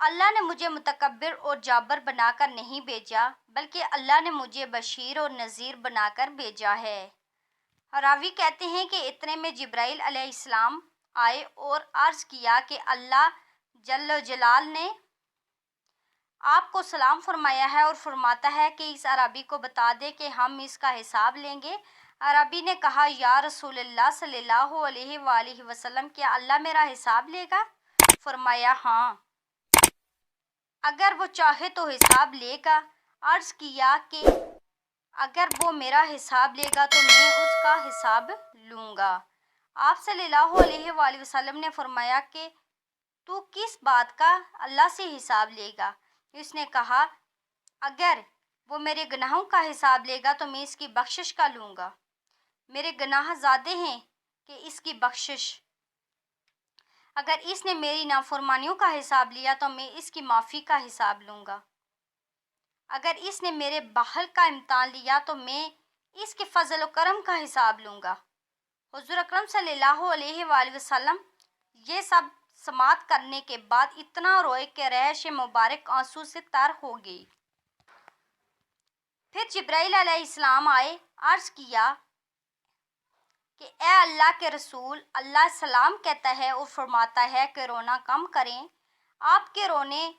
اللہ نے مجھے متکبر اور جابر بنا کر نہیں بھیجا بلکہ اللہ نے مجھے بشیر اور نذیر بنا کر بھیجا ہے۔ راوی کہتے ہیں کہ اتنے میں جبرائیل علیہ السلام آئے اور عرض کیا کہ اللہ جل جلال نے آپ کو سلام فرمایا ہے اور فرماتا ہے کہ اس عربی کو بتا دے کہ ہم اس کا حساب لیں گے۔ عربی نے کہا یا رسول اللہ صلی اللہ علیہ وآلہ وسلم کیا اللہ میرا حساب لے گا؟ فرمایا ہاں، اگر وہ چاہے تو حساب لے گا۔ عرض کیا کہ اگر وہ میرا حساب لے گا تو میں اس کا حساب لوں گا۔ آپ صلی اللہ علیہ وآلہ وسلم نے فرمایا کہ تو کس بات کا اللہ سے حساب لے گا؟ اس نے کہا اگر وہ میرے گناہوں کا حساب لے گا تو میں اس کی بخشش کا لوں گا۔ میرے گناہ زیادہ ہیں کہ اس کی بخشش۔ اگر اس نے میری نافرمانیوں کا حساب لیا تو میں اس کی معافی کا حساب لوں گا۔ اگر اس نے میرے بخل کا امتحان لیا تو میں اس کے فضل و کرم کا حساب لوں گا۔ حضور اکرم صلی اللہ علیہ وآلہ وسلم یہ سب سماعت کرنے کے بعد اتنا روئے کہ رہش مبارک آنسو سے تر ہو گئی۔ پھر جبرائیل علیہ السلام آئے، عرض کیا کہ اے اللہ کے رسول، اللہ سلام کہتا ہے اور فرماتا ہے کہ رونا کم کریں۔ آپ کے رونے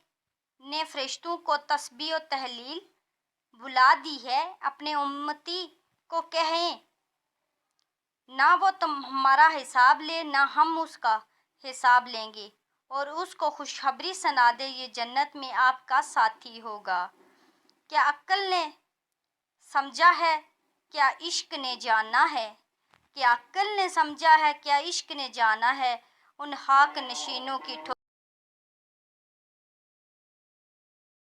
نے فرشتوں کو تسبیح و تہلیل بلا دی ہے۔ اپنے امتی کو کہیں نہ وہ ہمارا حساب لے نہ ہم اس کا حساب لیں گے، اور اس کو خوشخبری سنا دے یہ جنت میں آپ کا ساتھی ہوگا۔ کیا عقل نے سمجھا ہے، کیا عشق نے جانا ہے؟ کیا عقل نے سمجھا ہے، کیا عشق نے جانا ہے؟ ان خاک نشینوں کی